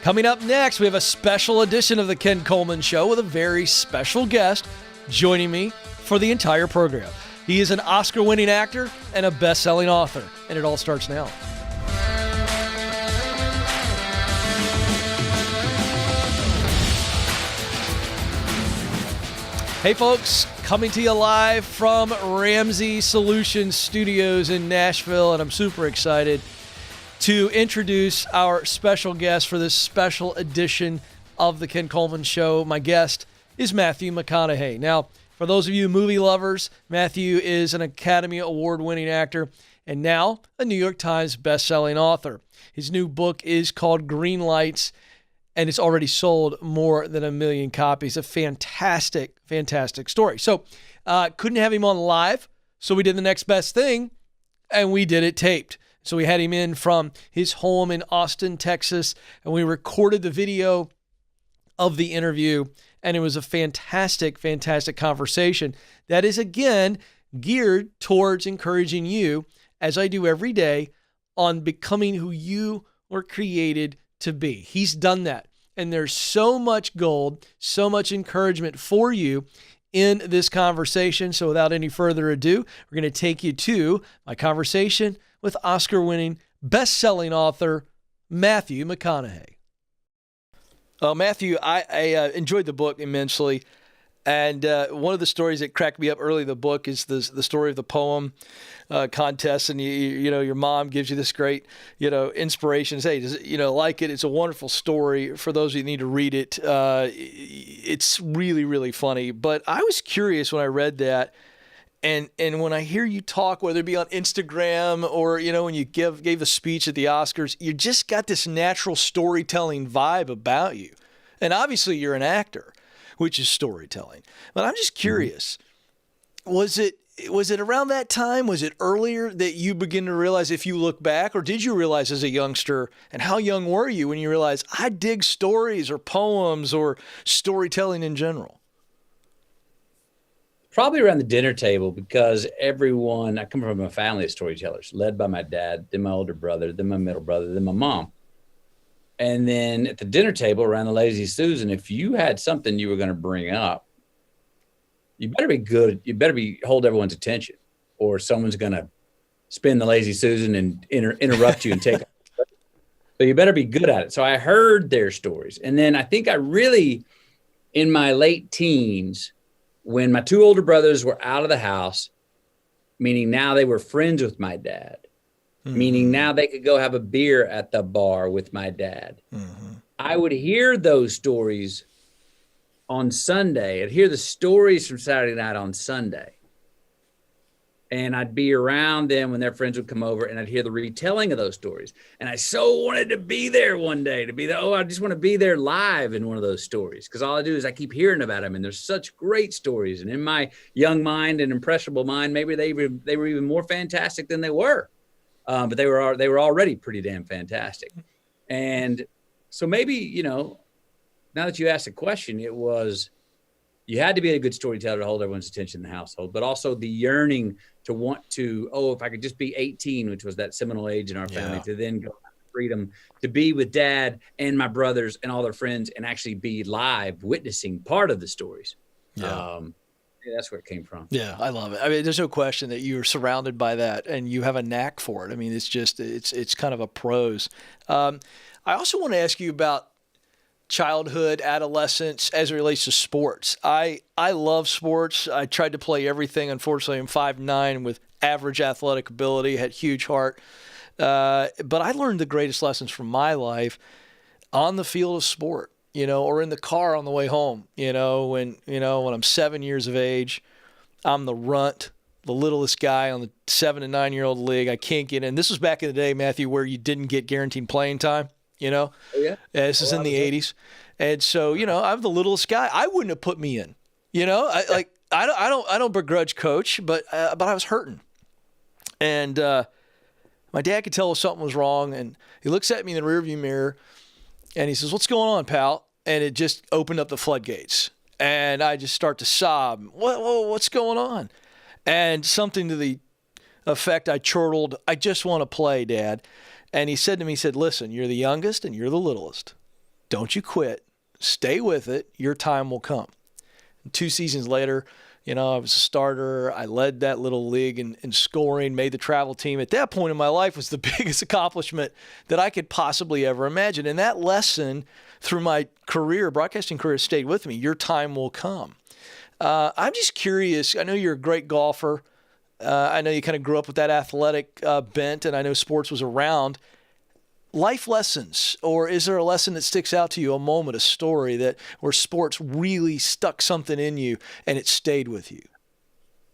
Coming up next, we have a special edition of the Ken Coleman Show with a very special guest joining me for the entire program. He is an Oscar-winning actor and a best-selling author, and it all starts now. Hey folks, coming to you live from Ramsey Solutions Studios in Nashville, and I'm super excited to introduce our special guest for this special edition of the Ken Coleman Show. My guest is Matthew McConaughey. Now, for those of you movie lovers, Matthew is an Academy Award-winning actor and now a New York Times best-selling author. His new book is called Green Lights, and it's already sold more than 1 million copies. A fantastic, fantastic story. So couldn't have him on live, so we did the next best thing, and we did it taped. So we had him in from his home in Austin, Texas, and we recorded the video of the interview, and it was a fantastic, fantastic conversation that is, again, geared towards encouraging you, as I do every day, on becoming who you were created to be. He's done that. And there's so much gold, so much encouragement for you in this conversation. So without any further ado, we're going to take you to my conversation with Oscar-winning, best-selling author Matthew McConaughey. Matthew, I enjoyed the book immensely. And one of the stories that cracked me up early in the book is the story of the poem contest. And, you know, your mom gives you this great, inspiration. Hey, does it, like it? It's a wonderful story. For those of you who need to read it, it's really, really funny. But I was curious when I read that. And when I hear you talk, whether it be on Instagram or, when you gave the speech at the Oscars, you just got this natural storytelling vibe about you. And obviously you're an actor, which is storytelling. But I'm just curious, was it around that time? Was it earlier that you begin to realize, if you look back, or did you realize as a youngster, and how young were you when you realized I dig stories or poems or storytelling in general? Probably around the dinner table, because I come from a family of storytellers, led by my dad, then my older brother, then my middle brother, then my mom. And then at the dinner table around the Lazy Susan, if you had something you were going to bring up, you better be good. You better hold everyone's attention, or someone's going to spin the Lazy Susan and interrupt you and take it. So you better be good at it. So I heard their stories. And then I think I really, in my late teens, when my two older brothers were out of the house, meaning now they were friends with my dad, meaning now they could go have a beer at the bar with my dad. I would hear those stories on Sunday. I'd hear the stories from Saturday night on Sunday. And I'd be around them when their friends would come over, and I'd hear the retelling of those stories. And I so wanted to be there one day, I just want to be there live in one of those stories. Because all I do is I keep hearing about them, and there's such great stories. And in my young mind and impressionable mind, maybe they were even more fantastic than they were. But they were already pretty damn fantastic. And so maybe, now that you asked the question, it was, you had to be a good storyteller to hold everyone's attention in the household, but also the yearning to want to, if I could just be 18, which was that seminal age in our family, to then go have the freedom to be with dad and my brothers and all their friends and actually be live witnessing part of the stories. That's where it came from. Yeah, I love it. I mean, there's no question that you're surrounded by that and you have a knack for it. I mean, it's kind of a prose. I also want to ask you about childhood, adolescence, as it relates to sports. I love sports. I tried to play everything. Unfortunately, I'm 5'9" with average athletic ability, had huge heart. But I learned the greatest lessons from my life on the field of sport, or in the car on the way home. When I'm 7 years of age, I'm the runt, the littlest guy on the 7 and 9 year old league. I can't get in. This was back in the day, Matthew, where you didn't get guaranteed playing time. Oh, yeah. This is in the 80s. And so, I'm the littlest guy. I wouldn't have put me in, I don't begrudge coach, but I was hurting. And my dad could tell if something was wrong. And he looks at me in the rearview mirror and he says, "What's going on, pal?" And it just opened up the floodgates. And I just start to sob. What's going on? And something to the effect, I chortled, "I just want to play, Dad." And he said to me, "Listen, you're the youngest and you're the littlest. Don't you quit. Stay with it. Your time will come. 2 seasons later, I was a starter. I led that little league in scoring, made the travel team. At that point in my life was the biggest accomplishment that I could possibly ever imagine. And that lesson through my broadcasting career, stayed with me. Your time will come. I'm just curious. I know you're a great golfer. I know you kind of grew up with that athletic bent, and I know sports was around. Life lessons, or is there a lesson that sticks out to you, a moment, a story where sports really stuck something in you and it stayed with you?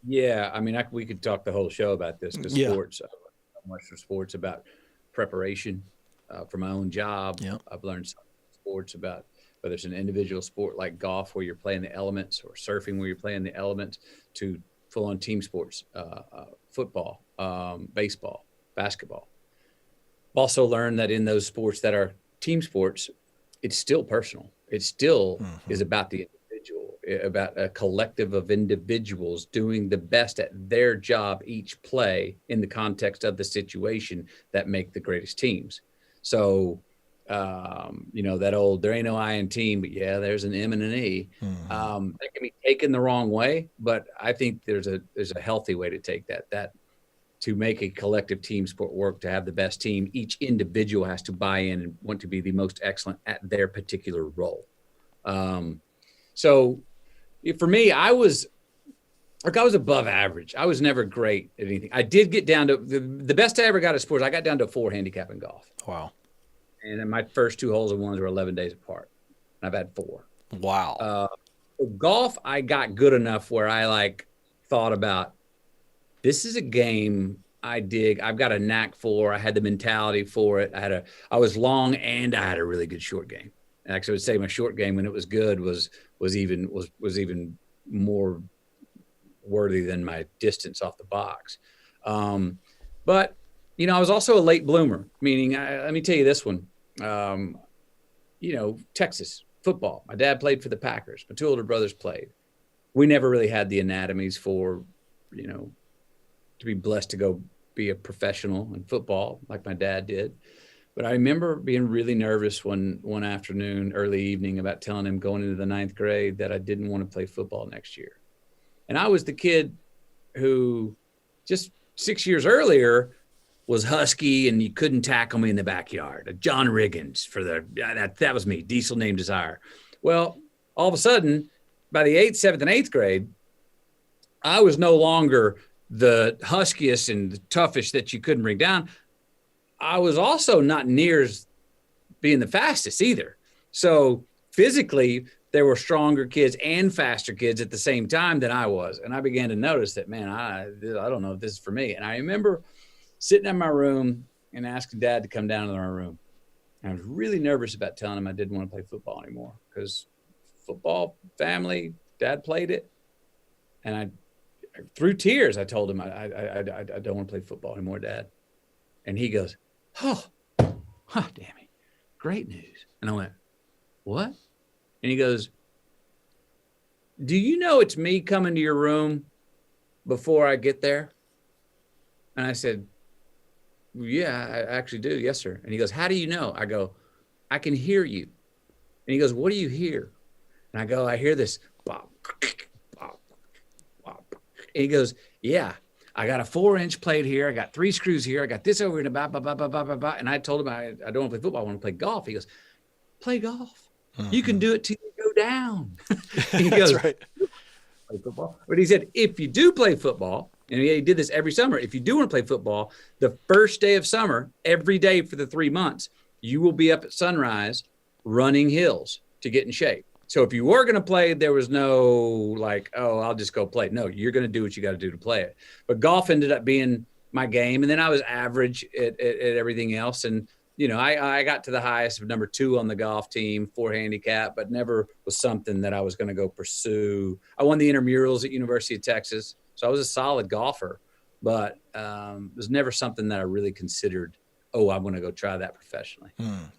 Yeah, I mean, we could talk the whole show about this because sports, much for sports about preparation for my own job. Yeah. I've learned some sports about whether it's an individual sport like golf where you're playing the elements, or surfing where you're playing the elements, to full-on team sports, football, baseball, basketball. I've also learned that in those sports that are team sports, it's still personal. It still is about the individual, about a collective of individuals doing the best at their job each play in the context of the situation that make the greatest teams. So, that old, there ain't no I in team, but yeah, there's an M and an E. That can be taken the wrong way, but I think there's a healthy way to take that to make a collective team sport work, to have the best team, each individual has to buy in and want to be the most excellent at their particular role. So for me, I was above average. I was never great at anything. I did get down to the best I ever got at sports. I got down to a 4 handicap in golf. Wow. And then my first 2 holes in ones were 11 days apart. And I've had 4. Wow. Golf, I got good enough where I thought about, this is a game I dig. I've got a knack for. I had the mentality for it. I was long, and I had a really good short game. Actually, I would say my short game, when it was good, was even more worthy than my distance off the box. But I was also a late bloomer. Meaning, let me tell you this one. Texas football. My dad played for the Packers. My 2 older brothers played. We never really had the anatomies for, to be blessed to go be a professional in football like my dad did. But I remember being really nervous one afternoon, early evening, about telling him going into the 9th grade that I didn't want to play football next year. And I was the kid who just 6 years earlier was husky and you couldn't tackle me in the backyard. John Riggins that was me, diesel named Desire. Well, all of a sudden, by the 8th, 7th, and 8th grade, I was no longer the huskiest and the toughest that you couldn't bring down. I was also not near as being the fastest either. So physically, there were stronger kids and faster kids at the same time than I was. And I began to notice that, man, I don't know if this is for me. And I remember sitting in my room and asking Dad to come down to my room. And I was really nervous about telling him I didn't want to play football anymore, because football, family, Dad played it. And through tears, I told him, I don't want to play football anymore, Dad. And he goes, damn it, great news. And I went, what? And he goes, do you know it's me coming to your room before I get there? And I said, yeah, I actually do. Yes, sir. And he goes, how do you know? I go, I can hear you. And he goes, what do you hear? And I go, I hear this bop, bop, bop. And he goes, yeah, I got a 4-inch plate here. I got 3 screws here. I got this over here. And I told him, I don't want to play football. I want to play golf. He goes, play golf. You can do it till you go down. He goes, that's right. Play football. But he said, if you do play football, and he did this every summer, if you do want to play football, the first day of summer, every day for the 3 months, you will be up at sunrise running hills to get in shape. So if you were going to play, there was no I'll just go play. No, you're going to do what you got to do to play it. But golf ended up being my game. And then I was average at everything else. And, I got to the highest of number 2 on the golf team, 4 handicap, but never was something that I was going to go pursue. I won the intramurals at University of Texas. So I was a solid golfer, but it was never something that I really considered, I'm going to go try that professionally.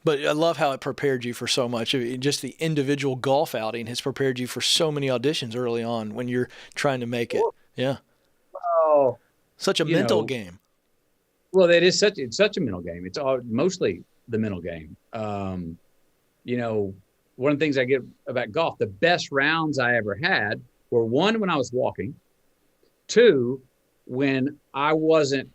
But I love how it prepared you for so much. Just the individual golf outing has prepared you for so many auditions early on when you're trying to make it. Yeah. Oh, such a mental game. Well, it's such a mental game. It's mostly the mental game. one of the things I get about golf, the best rounds I ever had were one, when I was walking, two, when I wasn't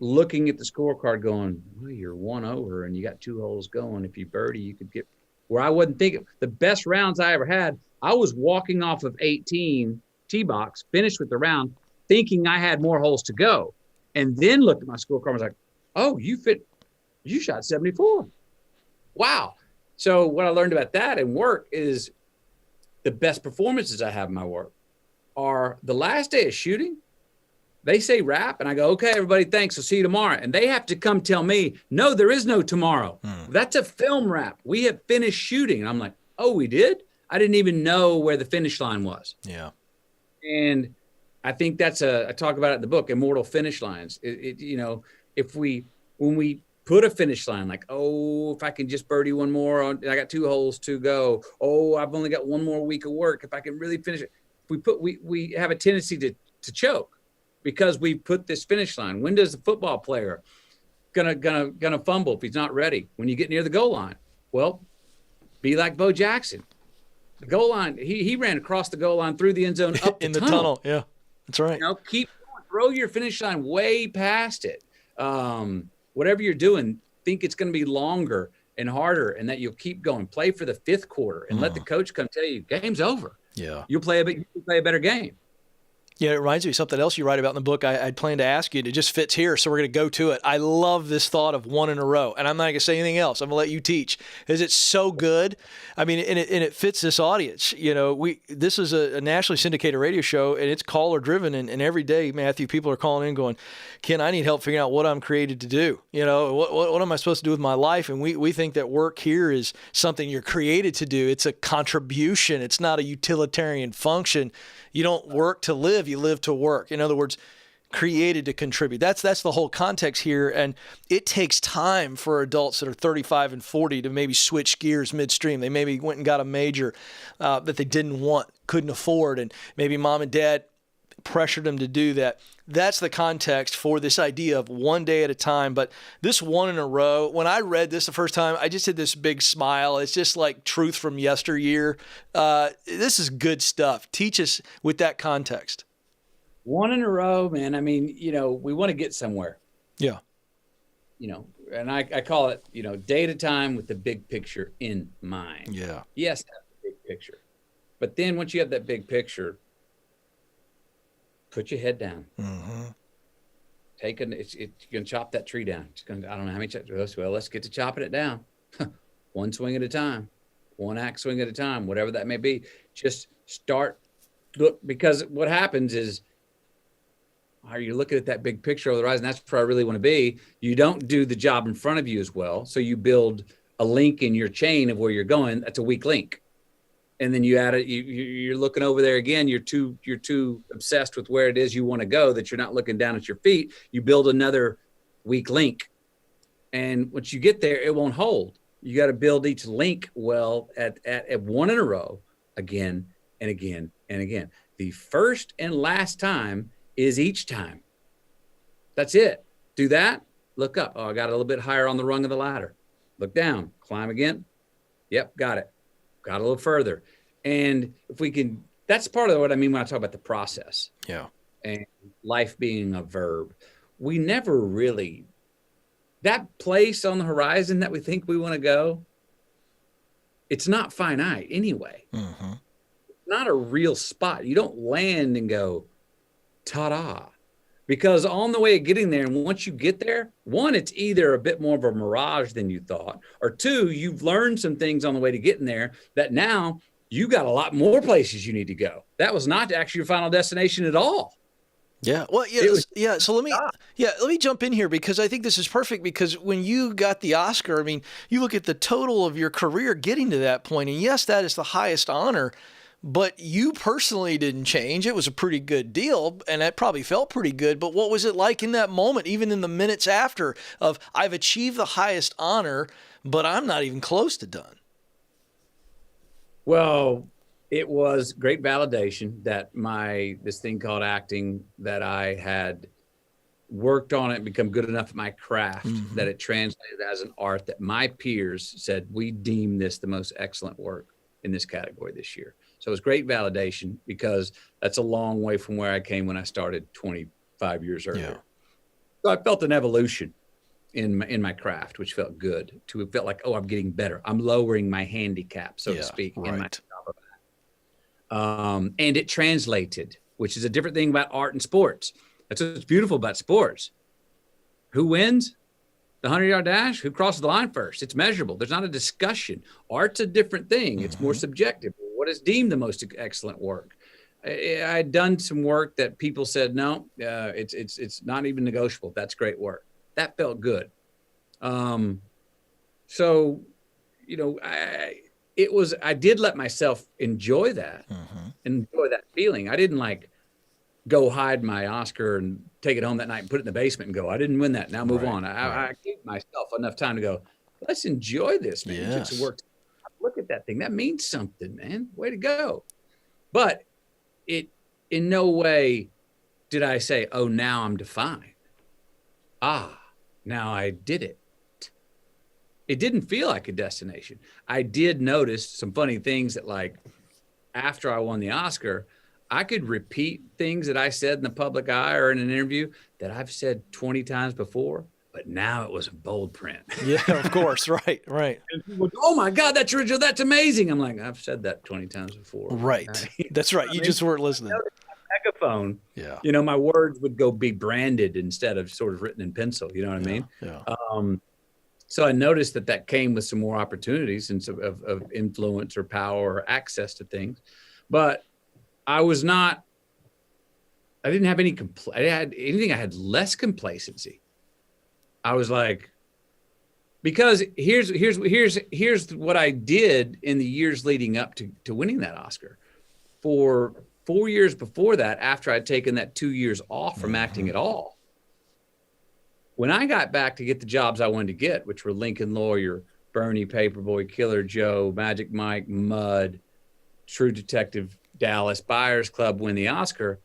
looking at the scorecard going, well, you're one over and you got 2 holes going. If you birdie, you could get where I wasn't thinking. The best rounds I ever had, I was walking off of 18 tee box, finished with the round, thinking I had more holes to go. And then looked at my scorecard and was like, oh, you shot 74. Wow. So what I learned about that in work is the best performances I have in my work are the last day of shooting. They say wrap, and I go, okay, everybody, thanks. I'll see you tomorrow. And they have to come tell me, no, there is no tomorrow. That's a film wrap. We have finished shooting. And I'm like, oh, we did? I didn't even know where the finish line was. Yeah. And I think that's I talk about it in the book, Immortal Finish Lines. When we put a finish line, like, oh, if I can just birdie one more, I got 2 holes to go. Oh, I've only got 1 more week of work. If I can really finish it, we have a tendency to choke because we put this finish line. When does the football player gonna fumble if he's not ready? When you get near the goal line. Well, be like Bo Jackson. The goal line, he ran across the goal line through the end zone up in the tunnel. Yeah, that's right. Keep going. Throw your finish line way past it. Whatever you're doing, think it's going to be longer and harder, and that you'll keep going. Play for the 5th quarter, and let the coach come tell you, game's over. Yeah, you'll play a better game. Yeah, it reminds me of something else you write about in the book. I'd planned to ask you. It just fits here, so we're going to go to it. I love this thought of 1 in a row, and I'm not going to say anything else. I'm going to let you teach. Is it so good? I mean, and it fits this audience. This is a nationally syndicated radio show, and it's caller driven. And every day, Matthew, people are calling in, going, "Ken, I need help figuring out what I'm created to do. What am I supposed to do with my life?" And we think that work here is something you're created to do. It's a contribution. It's not a utilitarian function. You don't work to live, you live to work. In other words, created to contribute. That's the whole context here. And it takes time for adults that are 35 and 40 to maybe switch gears midstream. They maybe went and got a major that they didn't want, couldn't afford, and maybe mom and dad pressured them to do that. That's the context for this idea of 1 day at a time. But this 1 in a row, when I read this the first time, I just had this big smile. It's just like truth from yesteryear. This is good stuff. Teach us with that context. 1 in a row, man. I mean, we want to get somewhere. Yeah. And I call it, day at a time with the big picture in mind. Yeah. Yes, have the big picture. But then once you have that big picture, put your head down. Mm-hmm. You're gonna chop that tree down. I don't know how many. Well, let's get to chopping it down. 1 swing at a time, 1 axe swing at a time, whatever that may be. Just start. Look, because what happens is, are you looking at that big picture over the horizon? That's where I really want to be. You don't do the job in front of you as well, so you build a link in your chain of where you're going. That's a weak link. And then you add it. You're looking over there again. You're too obsessed with where it is you want to go that you're not looking down at your feet. You build another weak link, and once you get there, it won't hold. You got to build each link well at 1 in a row, again and again and again. The first and last time is each time. That's it. Do that. Look up. Oh, I got a little bit higher on the rung of the ladder. Look down. Climb again. Yep, got it. Got a little further. And if we can, that's part of what I mean when I talk about the process. Yeah. And life being a verb. We never really, that place on the horizon that we think we want to go, it's not finite anyway. Mm-hmm. It's not a real spot. You don't land and go, ta-da. Because on the way of getting there, and once you get there, 1, it's either a bit more of a mirage than you thought, or 2, you've learned some things on the way to getting there that now you got a lot more places you need to go. That was not actually your final destination at all. Yeah. Well, yeah. So let me jump in here because I think this is perfect because when you got the Oscar, I mean, you look at the total of your career getting to that point, and yes, that is the highest honor. But you personally didn't change. It was a pretty good deal, and it probably felt pretty good. But what was it like in that moment, even in the minutes after, of I've achieved the highest honor, but I'm not even close to done? Well, it was great validation that this thing called acting that I had worked on it and become good enough at my craft that it translated as an art that my peers said, we deem this the most excellent work in this category this year. So it was great validation, because that's a long way from where I came when I started 25 years earlier. Yeah. So I felt an evolution in my craft, which felt good. It felt like, oh, I'm getting better. I'm lowering my handicap, so to speak, in my job of that. And it translated, which is a different thing about art and sports. That's what's beautiful about sports. Who wins the 100-yard dash? Who crosses the line first? It's measurable. There's not a discussion. Art's a different thing. It's more subjective. What is deemed the most excellent work? I'd done some work that people said, no, it's not even negotiable. That's great work. That felt good. So, you know, I did let myself enjoy that, enjoy that feeling. I didn't like go hide my Oscar and take it home that night and put it in the basement and go, I didn't win that. Now move on. I gave myself enough time to go, let's enjoy this, man. Yes. It worked. Look at that thing. That means something, man. Way to go. But it, in no way did I say, oh, now I'm defined. Now I did it. It didn't feel like a destination. I did notice some funny things that, like, after I won the Oscar, I could repeat things that I said in the public eye or in an interview that I've said 20 times before, but now it was in bold print. Yeah, of course. Right. And people go, oh my God, that's original. That's amazing. I'm like, I've said that 20 times before. Right. That's right. You just weren't listening. Megaphone. Yeah. You know, my words would go be branded instead of sort of written in pencil. You know what I mean? Yeah. So I noticed that came with some more opportunities and some of influence or power or access to things. But I didn't have any I had less complacency. I was like, because here's what I did in the years leading up to winning that Oscar. For 4 years before that, after I'd taken that 2 years off from acting at all, when I got back to get the jobs I wanted to get, which were Lincoln Lawyer, Bernie, Paperboy, Killer Joe, Magic Mike, Mud, True Detective, Dallas, Buyers Club, win the Oscar,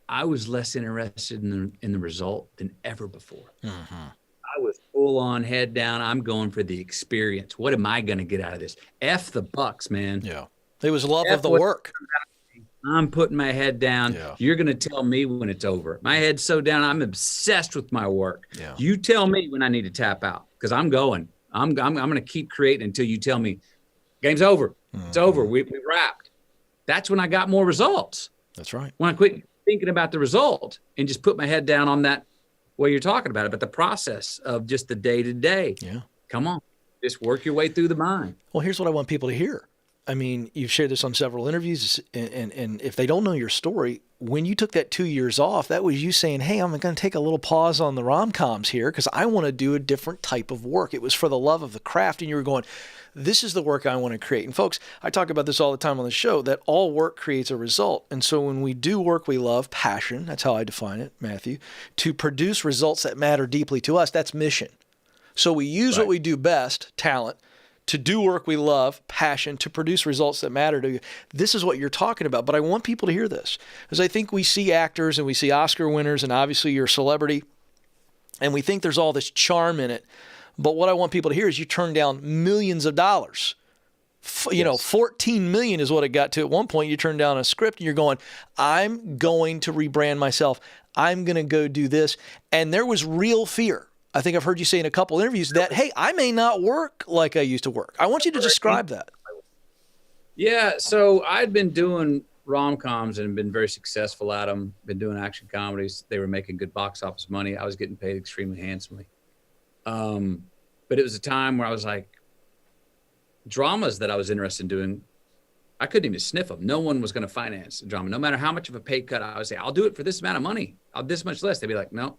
I was less interested in the result than ever before. I was full on head down. I'm going for the experience. What am I going to get out of this? F the bucks, man. Yeah. It was love of the work. I'm putting my head down. Yeah. You're going to tell me when it's over. My head's so down. I'm obsessed with my work. Yeah. You tell me when I need to tap out, because I'm going. I'm going to keep creating until you tell me game's over. It's over. We wrapped. That's when I got more results. That's right. When I quit thinking about the result and just put my head down on that way you're talking about it, but the process of just the day to day. Yeah. Come on, just work your way through the mind. Well, here's what I want people to hear. I mean, you've shared this on several interviews, and if they don't know your story, when you took that 2 years off, that was you saying, hey, I'm going to take a little pause on the rom-coms here because I want to do a different type of work. It was for the love of the craft, and you were going, this is the work I want to create. And folks, I talk about this all the time on the show, that all work creates a result. And so when we do work we love, passion, that's how I define it, Matthew, to produce results that matter deeply to us, that's mission. So we use what we do best, talent, to do work we love, passion, to produce results that matter to you. This is what you're talking about. But I want people to hear this, because I think we see actors and we see Oscar winners, and obviously you're a celebrity, and we think there's all this charm in it. But what I want people to hear is you turn down millions of dollars. You know, 14 million is what it got to at one point. You turn down a script and you're going, I'm going to rebrand myself. I'm going to go do this. And there was real fear. I think I've heard you say in a couple interviews that, hey, I may not work like I used to work. I want you to describe that. Yeah. So I'd been doing rom-coms and been very successful at them. Been doing action comedies. They were making good box office money. I was getting paid extremely handsomely. But it was a time where I was like, dramas that I was interested in doing, I couldn't even sniff them. No one was going to finance a drama. No matter how much of a pay cut I would say, I'll do it for this amount of money. This much less. They'd be like, no,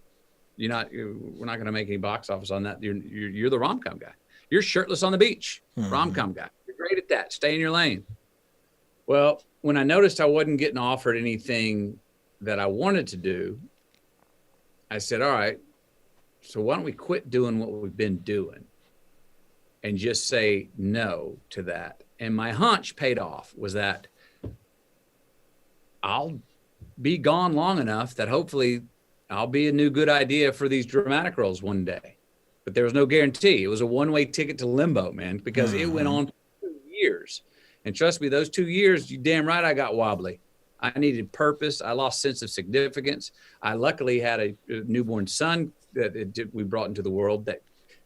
we're not going to make any box office on that. You're the rom-com guy. You're shirtless on the beach, rom-com guy. You're great at that. Stay in your lane. Well, when I noticed I wasn't getting offered anything that I wanted to do, I said, all right, so why don't we quit doing what we've been doing and just say no to that? And my hunch paid off was that I'll be gone long enough that hopefully I'll be a new good idea for these dramatic roles one day. But there was no guarantee. It was a one-way ticket to limbo, man, because it went on for 2 years. And trust me, those 2 years, you damn right I got wobbly. I needed purpose. I lost sense of significance. I luckily had a newborn son that we brought into the world that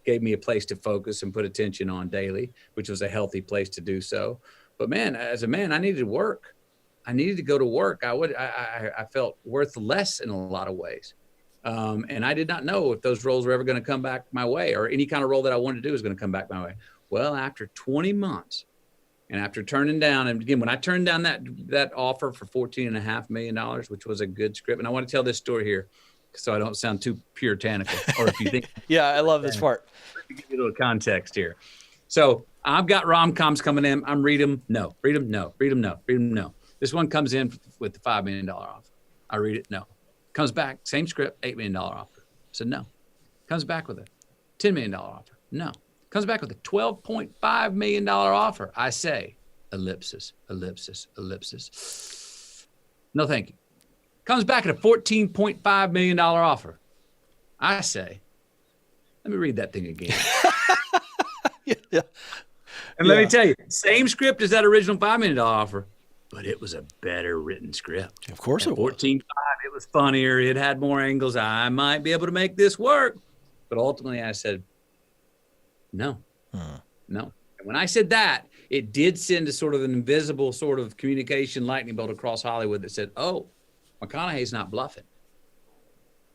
gave me a place to focus and put attention on daily, which was a healthy place to do so. But man, as a man, I needed work. I needed to go to work. I felt worth less in a lot of ways. And I did not know if those roles were ever going to come back my way, or any kind of role that I wanted to do was going to come back my way. Well, after 20 months and after turning down, and again, when I turned down that offer for $14.5 million, which was a good script. And I want to tell this story here so I don't sound too puritanical, or if you think, yeah, I love this part. Let me give you a little context here. So I've got rom-coms coming in. I'm read them. No, read them. No, read them. No, read them. No. This one comes in with the $5 million offer. I read it. No. Comes back, same script, $8 million offer. I said, no. Comes back with a $10 million offer. No. Comes back with a $12.5 million offer. I say, ellipsis, ellipsis, ellipsis. No, thank you. Comes back at a $14.5 million offer. I say, let me read that thing again. Yeah. And let me tell you, same script as that original $5 million offer, but it was a better written script. Of course it was. 14.5, it was funnier. It had more angles. I might be able to make this work. But ultimately I said, no, no. And when I said that, it did send a sort of an invisible sort of communication lightning bolt across Hollywood that said, oh, McConaughey's not bluffing.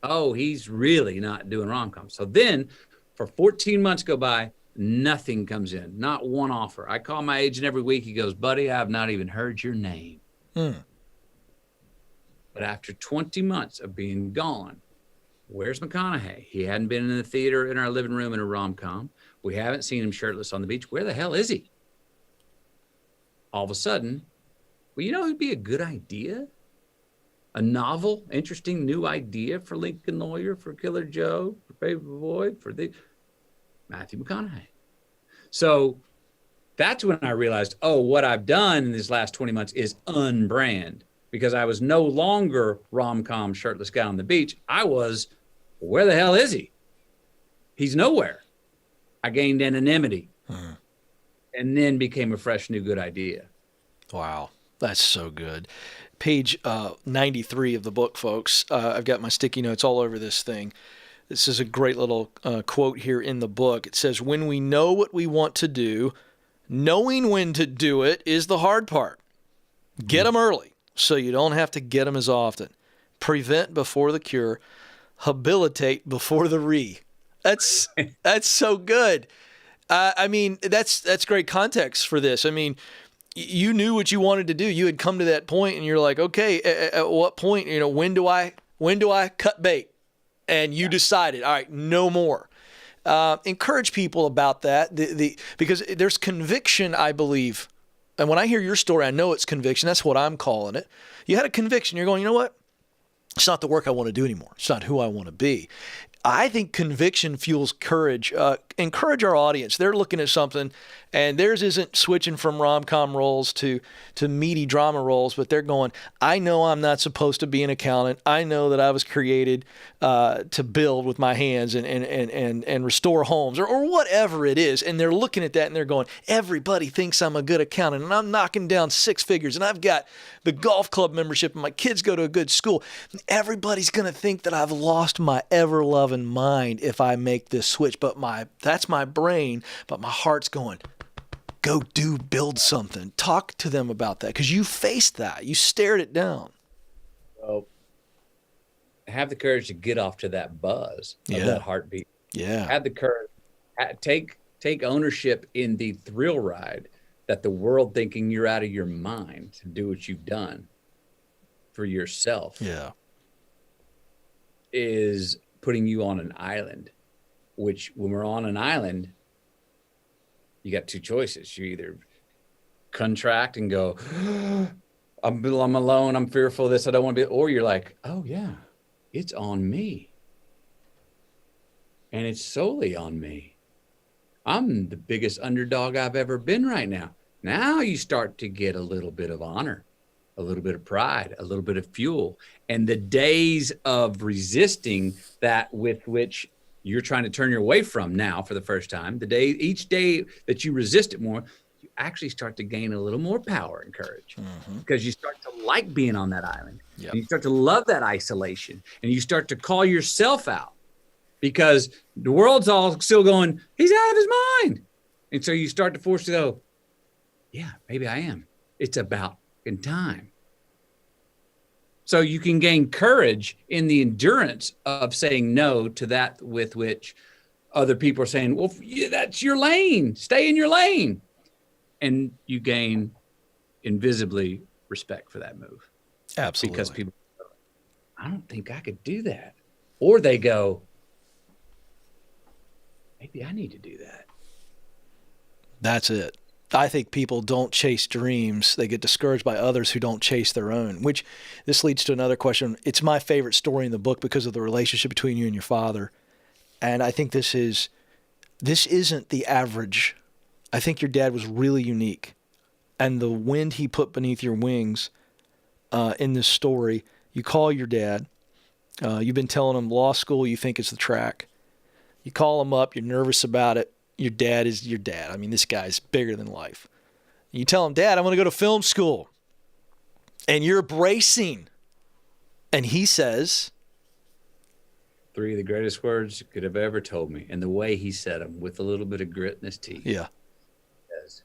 Oh, he's really not doing rom-coms. So then for 14 months go by, nothing comes in, not one offer. I call my agent every week. He goes, buddy, I have not even heard your name. But after 20 months of being gone, where's McConaughey? He hadn't been in the theater in our living room in a rom-com. We haven't seen him shirtless on the beach. Where the hell is he? All of a sudden, well, you know who'd be a good idea? A novel, interesting new idea for Lincoln Lawyer, for Killer Joe, for Paperboy, for the Matthew McConaughey. So that's when I realized, oh, what I've done in these last 20 months is unbrand, because I was no longer rom-com shirtless guy on the beach. I was, where the hell is he? He's nowhere. I gained anonymity and then became a fresh new good idea. Wow. That's so good. Page 93 of the book, folks. I've got my sticky notes all over this thing. This is a great little quote here in the book. It says, when we know what we want to do, knowing when to do it is the hard part. Get them early so you don't have to get them as often. Prevent before the cure. Habilitate before the re. That's so good. I mean, that's great context for this. I mean, you knew what you wanted to do. You had come to that point and you're like, okay, at what point, when do I cut bait? And you decided, all right, no more. Encourage people about that, because there's conviction, I believe. And when I hear your story, I know it's conviction. That's what I'm calling it. You had a conviction. You're going, you know what? It's not the work I want to do anymore. It's not who I want to be. I think conviction fuels courage. Encourage our audience. They're looking at something, and theirs isn't switching from rom-com roles to meaty drama roles, but they're going, I know I'm not supposed to be an accountant. I know that I was created to build with my hands and restore homes or whatever it is. And they're looking at that and they're going, everybody thinks I'm a good accountant, and I'm knocking down 6 figures, and I've got the golf club membership, and my kids go to a good school. Everybody's going to think that I've lost my ever-loving mind if I make this switch, but that's my brain, but my heart's going, go build something. Talk to them about that, because you faced that. You stared it down. Well, have the courage to get off to that buzz of that heartbeat. Yeah. Have the courage. Take ownership in the thrill ride that the world thinking you're out of your mind to do what you've done for yourself. Yeah. Is putting you on an island, which when we're on an island, you got 2 choices. You either contract and go, I'm alone, I'm fearful of this, I don't want to be, or you're like, oh yeah, it's on me. And it's solely on me. I'm the biggest underdog I've ever been right now. Now you start to get a little bit of honor. a little bit of pride, a little bit of fuel. And the days of resisting that with which you're trying to turn your way from now for the first time, each day that you resist it more, you actually start to gain a little more power and courage because you start to like being on that island. Yep. And you start to love that isolation, and you start to call yourself out because the world's all still going, he's out of his mind. And so you start to force to go, yeah, maybe I am. It's about in time. So you can gain courage in the endurance of saying no to that with which other people are saying, well, yeah, that's your lane. Stay in your lane. And you gain invisibly respect for that move. Absolutely. Because people go, I don't think I could do that. Or they go, maybe I need to do that. That's it. I think people don't chase dreams. They get discouraged by others who don't chase their own, which this leads to another question. It's my favorite story in the book because of the relationship between you and your father. And I think this isn't the average. I think your dad was really unique. And the wind he put beneath your wings in this story, you call your dad. You've been telling him law school, you think it's the track. You call him up, you're nervous about it. Your dad is your dad. I mean, this guy's bigger than life. You tell him, Dad, I'm going to go to film school. And you're bracing. And he says, 3 of the greatest words you could have ever told me. And the way he said them with a little bit of grit in his teeth. Yeah. Says,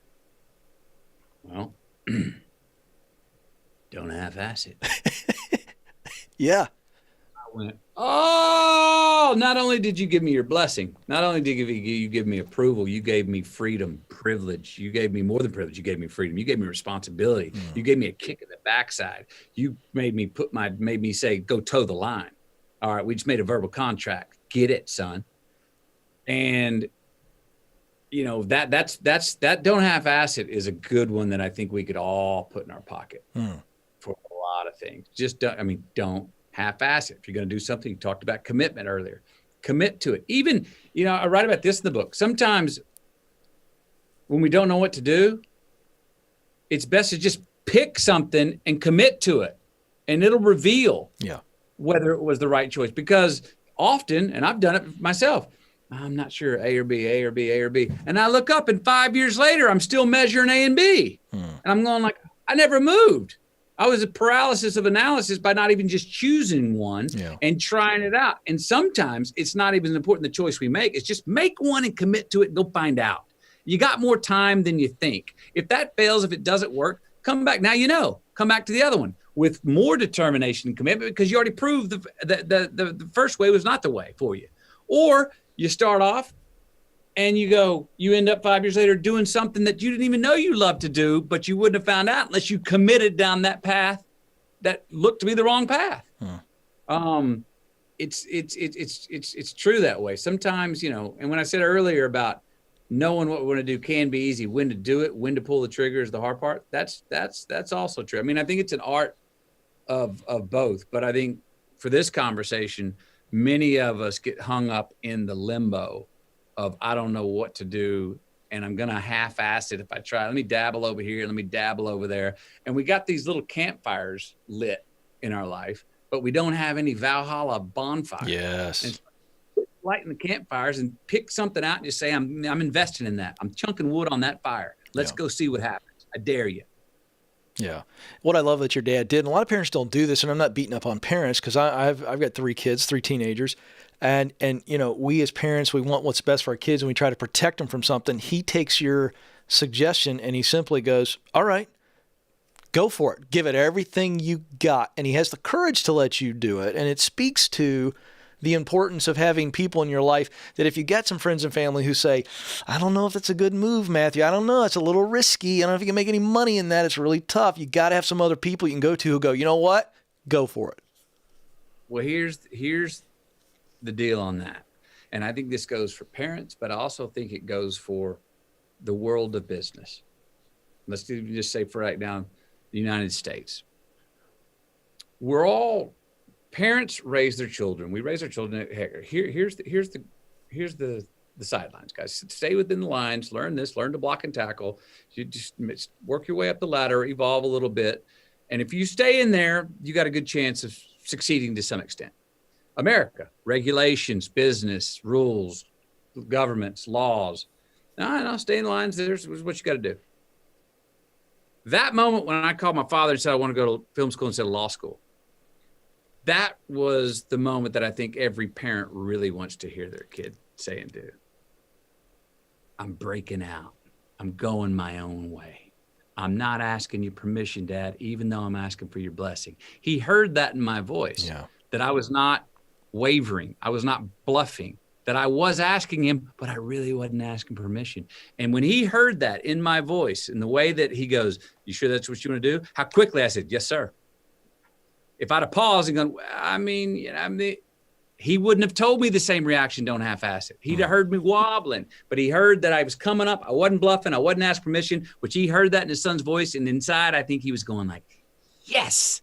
well, don't half-ass it. Yeah. I went, oh, not only did you give me your blessing, not only did you give me approval, you gave me freedom, privilege. You gave me more than privilege. You gave me freedom. You gave me responsibility. You gave me a kick in the backside. You made me say, go toe the line. All right, we just made a verbal contract. Get it, son. And you know, that don't half-ass it is a good one that I think we could all put in our pocket for a lot of things. Just don't half-ass it. If you're going to do something, you talked about commitment earlier. Commit to it. Even, you know, I write about this in the book. Sometimes when we don't know what to do, it's best to just pick something and commit to it, and it'll reveal whether it was the right choice. Because often, and I've done it myself, I'm not sure A or B, A or B, A or B. And I look up and 5 years later, I'm still measuring A and B. And I'm going like, I never moved. I was a paralysis of analysis by not even just choosing one and trying it out. And sometimes it's not even important the choice we make. It's just make one and commit to it and go find out. You got more time than you think. If that fails, if it doesn't work, come back. Now you know. Come back to the other one with more determination and commitment because you already proved the first way was not the way for you. Or you start off and you end up 5 years later doing something that you didn't even know you loved to do, but you wouldn't have found out unless you committed down that path that looked to be the wrong path. It's true that way. Sometimes, you know, and when I said earlier about knowing what we want to do can be easy, when to do it, when to pull the trigger is the hard part. That's also true. I mean, I think it's an art of both, but I think for this conversation, many of us get hung up in the limbo of I don't know what to do, and I'm going to half-ass it if I try. Let me dabble over here. Let me dabble over there. And we got these little campfires lit in our life, but we don't have any Valhalla bonfires. Yes. And so lighting the campfires and pick something out and just say, I'm investing in that. I'm chunking wood on that fire. Let's go see what happens. I dare you. Yeah. What I love that your dad did, and a lot of parents don't do this, and I'm not beating up on parents because I've got 3 kids, 3 teenagers. And you know, we as parents, we want what's best for our kids and we try to protect them from something. He takes your suggestion and he simply goes, all right, go for it. Give it everything you got. And he has the courage to let you do it. And it speaks to the importance of having people in your life that if you get some friends and family who say, I don't know if it's a good move, Matthew. I don't know. It's a little risky. I don't know if you can make any money in that. It's really tough. You got to have some other people you can go to who go, you know what? Go for it. Well, here's the deal on that. And I think this goes for parents, but I also think it goes for the world of business. Let's just say for right now, the United States. We're all parents raise their children. We raise our children. Here's the sidelines, guys. Stay within the lines, learn this, learn to block and tackle. You just work your way up the ladder, evolve a little bit. And if you stay in there, you got a good chance of succeeding to some extent. America, regulations, business, rules, governments, laws. No, stay in lines. There's what you got to do. That moment when I called my father and said I want to go to film school instead of law school, that was the moment that I think every parent really wants to hear their kid say and do. I'm breaking out. I'm going my own way. I'm not asking you permission, Dad, even though I'm asking for your blessing. He heard that in my voice, that I was not wavering. I was not bluffing, that I was asking him, but I really wasn't asking permission. And when he heard that in my voice, in the way that he goes, you sure that's what you want to do? How quickly I said, yes, sir. If I'd have paused and gone, he wouldn't have told me the same reaction, don't half-ass it. He'd have heard me wobbling, but he heard that I was coming up. I wasn't bluffing. I wasn't asking permission, which he heard that in his son's voice. And inside, I think he was going like, yes,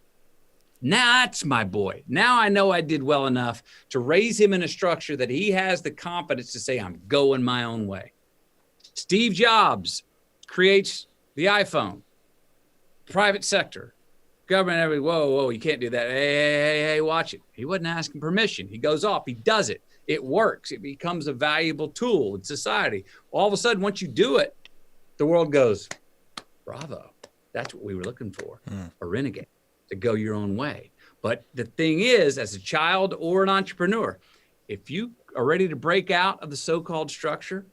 now that's my boy. Now I know I did well enough to raise him in a structure that he has the confidence to say, I'm going my own way. Steve Jobs creates the iPhone, private sector. Government, whoa, you can't do that. Hey, watch it. He wasn't asking permission. He goes off. He does it. It works. It becomes a valuable tool in society. All of a sudden, once you do it, the world goes, bravo. That's what we were looking for, a renegade, to go your own way. But the thing is, as a child or an entrepreneur, if you are ready to break out of the so-called structure,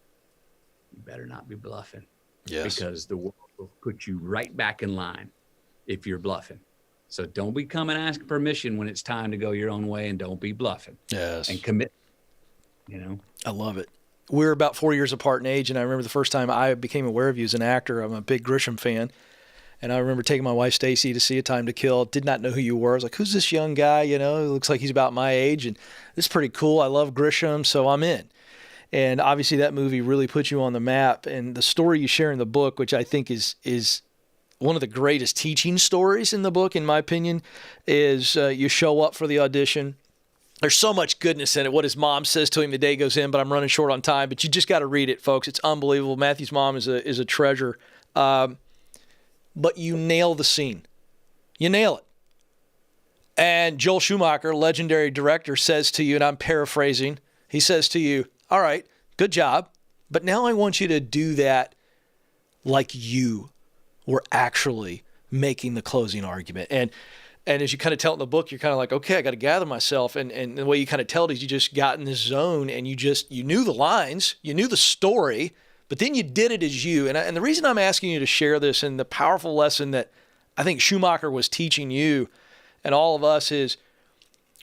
you better not be bluffing. Yes. Because the world will put you right back in line if you're bluffing. So don't be coming asking permission when it's time to go your own way, and don't be bluffing. Yes. And commit, I love it. We're about 4 years apart in age, and I remember the first time I became aware of you as an actor. I'm a big Grisham fan, and I remember taking my wife Stacy to see A Time to Kill. Did not know who you were. I was like, who's this young guy? He looks like he's about my age, and this is pretty cool. I love Grisham, so I'm in. And obviously that movie really put you on the map, and the story you share in the book, which I think is one of the greatest teaching stories in the book, in my opinion, is you show up for the audition. There's so much goodness in it. What his mom says to him the day he goes in, but I'm running short on time. But you just got to read it, folks. It's unbelievable. Matthew's mom is a treasure. But you nail the scene. You nail it. And Joel Schumacher, legendary director, says to you, and I'm paraphrasing, he says to you, all right, good job, but now I want you to do that like you were actually making the closing argument. And as you kind of tell it in the book, you're kind of like, okay, I got to gather myself. And the way you kind of tell it is you just got in this zone and you knew the lines, you knew the story, but then you did it as you. And the reason I'm asking you to share this and the powerful lesson that I think Schumacher was teaching you and all of us is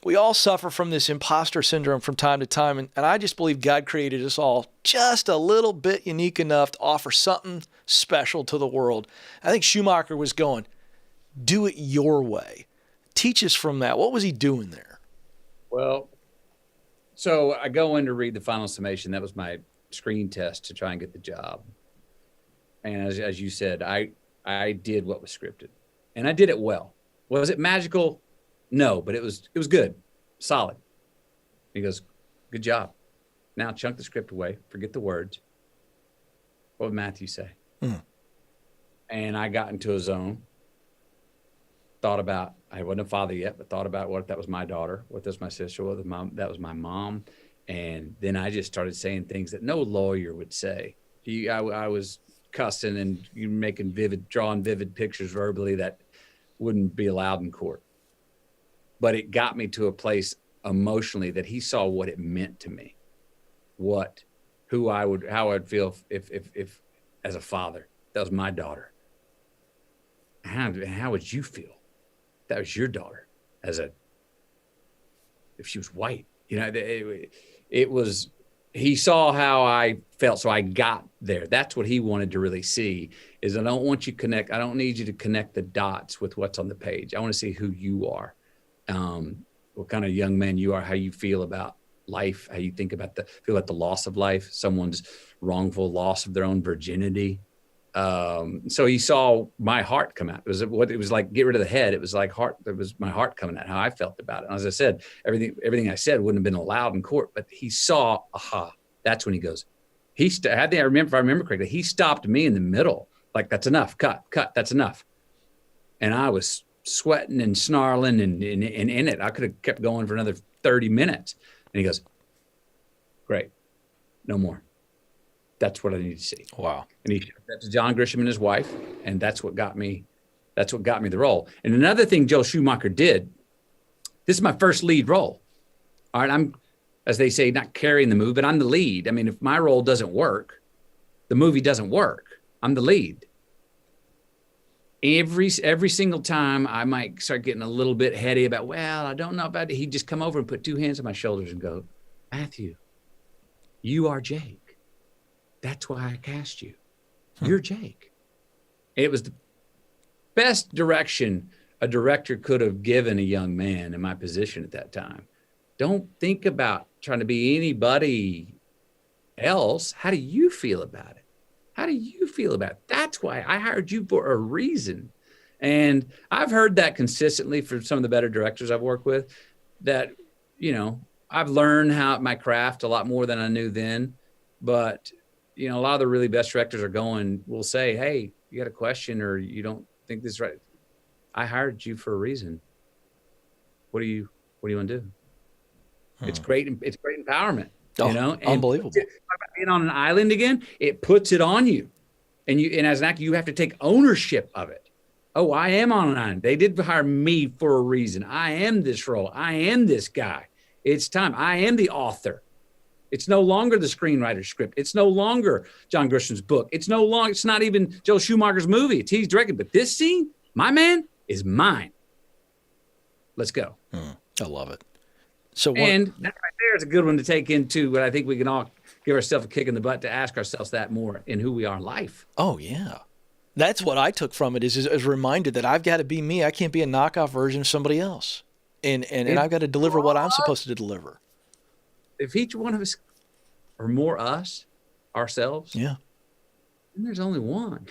we all suffer from this imposter syndrome from time to time. And I just believe God created us all just a little bit unique enough to offer something special to the world. I think Schumacher was going, do it your way. Teach us from that. What was he doing there? Well, so I go in to read the final summation. That was my screen test to try and get the job. And as you said, I did what was scripted, and I did it well. Was it magical? No, but it was good, solid. He goes, good job. Now chunk the script away, forget the words. What would Matthew say? And I got into a zone, thought about, I wasn't a father yet, but thought about what if that was my daughter, what if that was my sister, what if that was my mom. And then I just started saying things that no lawyer would say. I was cussing and drawing vivid pictures verbally that wouldn't be allowed in court. But it got me to a place emotionally that he saw what it meant to me, how I'd feel if as a father, that was my daughter. How would you feel? That was your daughter if she was white, he saw how I felt. So I got there. That's what he wanted to really see is I don't need you to connect the dots with what's on the page. I want to see who you are. What kind of young man you are, how you feel about life, how you think about the loss of life, someone's wrongful loss of their own virginity. So he saw my heart come out. It was like, get rid of the head. It was like it was my heart coming out, how I felt about it. And as I said, everything I said wouldn't have been allowed in court, but he saw, that's when he goes, if I remember correctly, he stopped me in the middle. Like, that's enough, cut, that's enough. And I was sweating and snarling and in it. I could have kept going for another 30 minutes. And he goes, great, no more. That's what I need to see. Wow. And he showed that to John Grisham and his wife. And that's what got me the role. And another thing Joel Schumacher did, this is my first lead role. All right. I'm, as they say, not carrying the movie, but I'm the lead. I mean, if my role doesn't work, the movie doesn't work. I'm the lead. Every single time I might start getting a little bit heady about, well, I don't know about it. He'd just come over and put two hands on my shoulders and go, Matthew, you are Jake. That's why I cast you. You're Jake. It was the best direction a director could have given a young man in my position at that time. Don't think about trying to be anybody else. How do you feel about it? How do you feel about it? That's why I hired you for a reason. And I've heard that consistently from some of the better directors I've worked with, that, you know, I've learned my craft a lot more than I knew then. But, you know, a lot of the really best directors will say, hey, you got a question or you don't think this is right. I hired you for a reason. What do you want to do? It's great. It's great empowerment, you know, and unbelievable. Being on an island again, it puts it on you. And as an actor, you have to take ownership of it. Oh, I am on an island. They did hire me for a reason. I am this role. I am this guy. It's time. I am the author. It's no longer the screenwriter's script. It's no longer John Grisham's book. It's not even Joel Schumacher's movie. He's directed. But this scene, my man, is mine. Let's go. I love it. So and that right there is a good one to take into, but I think we can all give ourselves a kick in the butt to ask ourselves that more in who we are in life. Oh, yeah. That's what I took from it is a reminder that I've got to be me. I can't be a knockoff version of somebody else. And I've got to deliver what I'm supposed to deliver. If each one of us are more us, ourselves, yeah, then there's only one.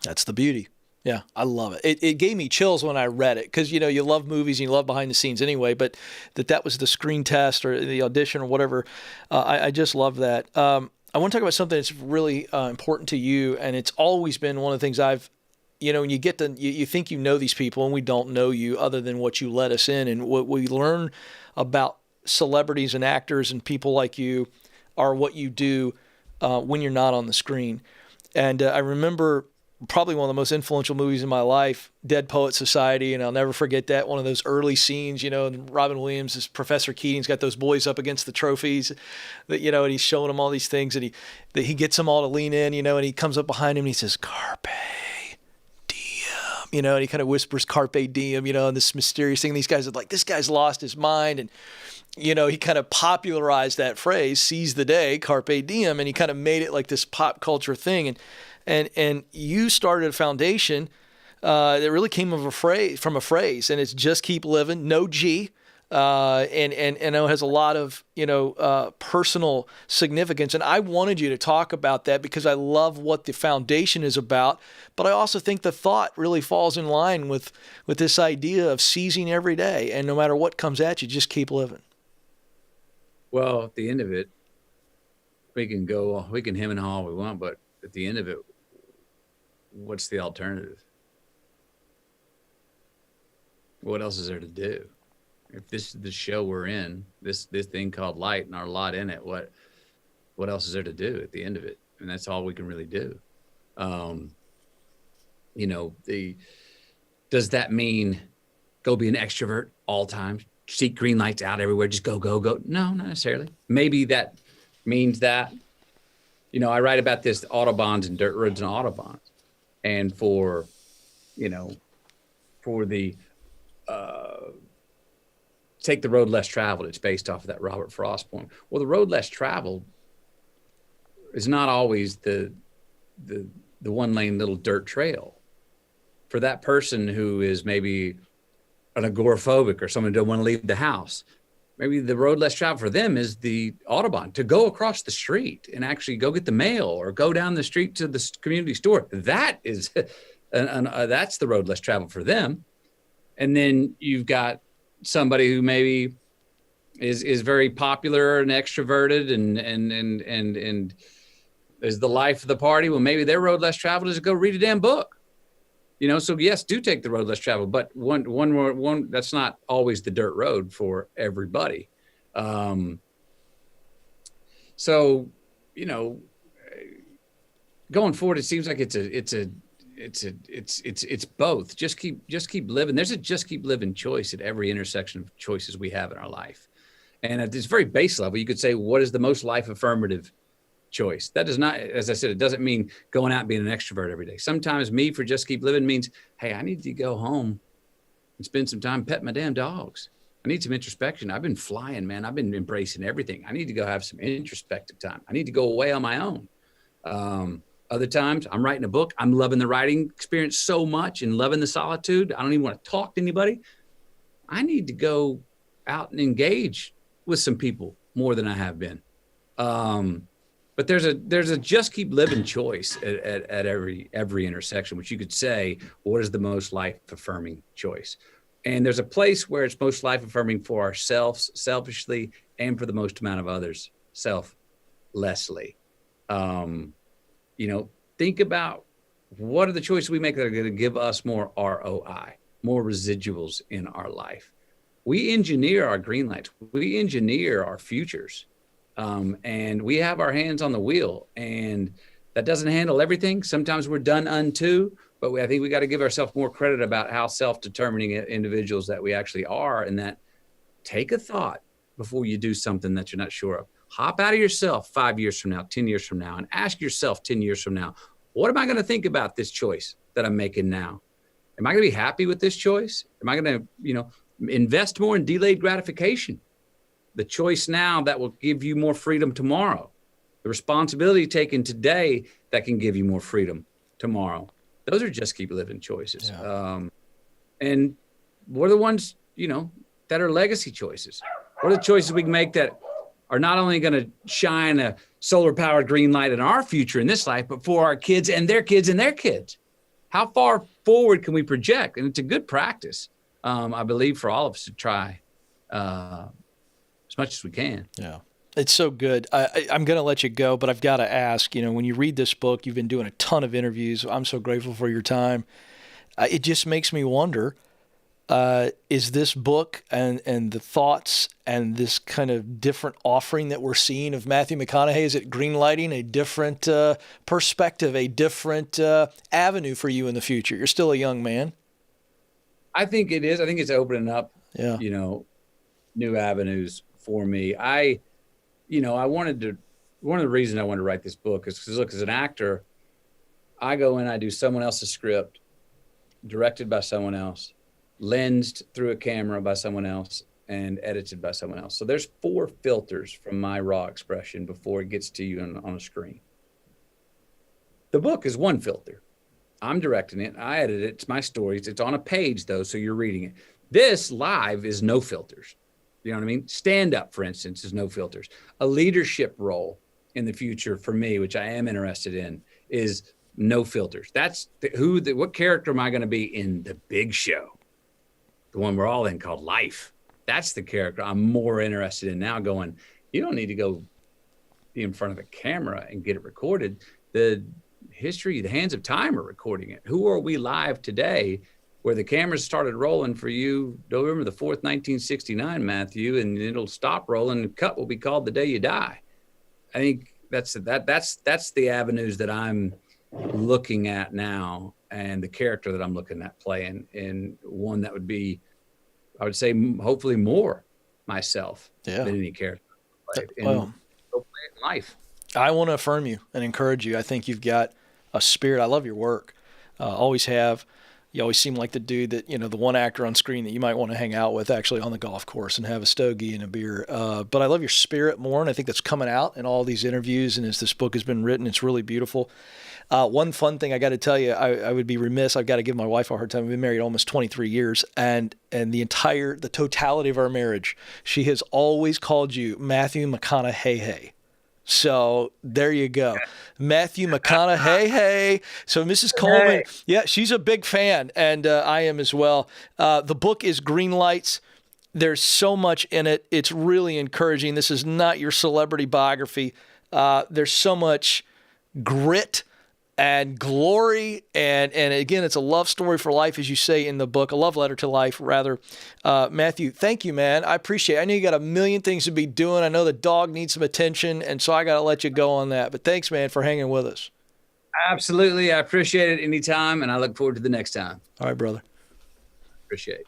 That's the beauty. Yeah, I love it. It gave me chills when I read it because, you know, you love movies and you love behind the scenes anyway, but that was the screen test or the audition or whatever. I just love that. I want to talk about something that's really important to you, and it's always been one of the things I've, you know, when you get to, you think you know these people and we don't know you other than what you let us in. And what we learn about celebrities and actors and people like you are what you do when you're not on the screen. And I remember probably one of the most influential movies in my life, Dead Poets Society, and I'll never forget that, one of those early scenes, you know, and Robin Williams, is Professor Keating's got those boys up against the trophies, that, you know, and he's showing them all these things, and he gets them all to lean in, you know, and he comes up behind him and he says, Carpe Diem, you know, and he kind of whispers Carpe Diem, you know, and this mysterious thing. These guys are like, this guy's lost his mind, and you know, he kind of popularized that phrase, seize the day, Carpe Diem, and he kind of made it like this pop culture thing. And you started a foundation that really came from a phrase, and it's just keep living, no G, and it has a lot of, you know, personal significance. And I wanted you to talk about that because I love what the foundation is about, but I also think the thought really falls in line with this idea of seizing every day, and no matter what comes at you, just keep living. Well, at the end of it, we can hem and haw all we want, but at the end of it, what's the alternative? What else is there to do? If this is the show we're in, this thing called light and our lot in it, what else is there to do at the end of it? And that's all we can really do. You know, does that mean go be an extrovert all time? Seek green lights out everywhere, just go, go, go? No, not necessarily. Maybe that means that, you know, I write about this Autobahns and dirt roads and Autobahns. And for the take the road less traveled, it's based off of that Robert Frost poem. Well, the road less traveled is not always the one lane little dirt trail. For that person who is maybe an agoraphobic or someone who don't want to leave the house, maybe the road less traveled for them is the Autobahn, to go across the street and actually go get the mail or go down the street to the community store. That is, that's the road less traveled for them. And then you've got somebody who maybe is very popular and extroverted and is the life of the party. Well, maybe their road less traveled is to go read a damn book. So yes, do take the road less traveled, but one that's not always the dirt road for everybody. So, going forward, it seems like it's both. Just keep living. There's a just keep living choice at every intersection of choices we have in our life. And at this very base level, you could say, what is the most life affirmative choice? That does not, as I said, it doesn't mean going out and being an extrovert every day. Sometimes me for just keep living means, hey, I need to go home and spend some time petting my damn dogs. I need some introspection. I've been flying, man. I've been embracing everything. I need to go have some introspective time. I need to go away on my own. Other times I'm writing a book. I'm loving the writing experience so much and loving the solitude. I don't even want to talk to anybody. I need to go out and engage with some people more than I have been. But there's a just keep living choice at every intersection, which you could say, what is the most life affirming choice? And there's a place where it's most life affirming for ourselves, selfishly, and for the most amount of others, selflessly. Think about what are the choices we make that are going to give us more ROI, more residuals in our life. We engineer our green lights. We engineer our futures. And we have our hands on the wheel, and that doesn't handle everything. Sometimes we're done unto, but I think we got to give ourselves more credit about how self-determining individuals that we actually are, and that take a thought before you do something that you're not sure of. Hop out of yourself 5 years from now, 10 years from now, and ask yourself 10 years from now, what am I going to think about this choice that I'm making now? Am I going to be happy with this choice? Am I going to, invest more in delayed gratification? The choice now that will give you more freedom tomorrow. The responsibility taken today that can give you more freedom tomorrow. Those are just keep living choices. Yeah. And what are the ones, that are legacy choices? What are the choices we can make that are not only going to shine a solar powered green light in our future in this life, but for our kids and their kids and their kids? How far forward can we project? And it's a good practice, I believe, for all of us to try as much as we can. Yeah. It's so good. I'm going to let you go, but I've got to ask, when you read this book, you've been doing a ton of interviews. I'm so grateful for your time. It just makes me wonder, is this book and the thoughts and this kind of different offering that we're seeing of Matthew McConaughey, is it greenlighting a different perspective, a different avenue for you in the future? You're still a young man. I think it is. I think it's opening up, new avenues for me. One of the reasons I wanted to write this book is because, look, as an actor, I go in, I do someone else's script, directed by someone else, lensed through a camera by someone else, and edited by someone else. So there's 4 filters from my raw expression before it gets to you on a screen. The book is 1 filter. I'm directing it. I edit it. It's my stories. It's on a page, though, so you're reading it. This live is no filters. You know what I mean? Stand up, for instance, is no filters. A leadership role in the future for me, which I am interested in, is no filters. That's what character am I going to be in the big show? The one we're all in called Life. That's the character I'm more interested in now, going, you don't need to go be in front of a camera and get it recorded. The hands of time are recording it. Who are we live today where the cameras started rolling for you November the 4th, 1969, Matthew, and it'll stop rolling and cut will be called The Day You Die. I think that's the avenues that I'm looking at now, and the character that I'm looking at playing, in one that would be, I would say, hopefully more myself than any character. Well, go play it in life. I want to affirm you and encourage you. I think you've got a spirit. I love your work. Always have. You always seem like the dude that, the one actor on screen that you might want to hang out with actually on the golf course and have a stogie and a beer. But I love your spirit more, and I think that's coming out in all these interviews. And as this book has been written, it's really beautiful. One fun thing I got to tell you, I would be remiss. I've got to give my wife a hard time. We've been married almost 23 years, and the totality of our marriage, she has always called you Matthew McConaughey. So there you go. Matthew McConaughey. Hey. So Mrs. Coleman, yeah, she's a big fan, and I am as well. The book is Green Lights. There's so much in it. It's really encouraging. This is not your celebrity biography. There's so much grit and glory. And again, it's a love story for life, as you say in the book, a love letter to life, rather. Matthew, thank you, man. I appreciate it. I know you got a million things to be doing. I know the dog needs some attention, and so I got to let you go on that. But thanks, man, for hanging with us. Absolutely. I appreciate it anytime, and I look forward to the next time. All right, brother. Appreciate it.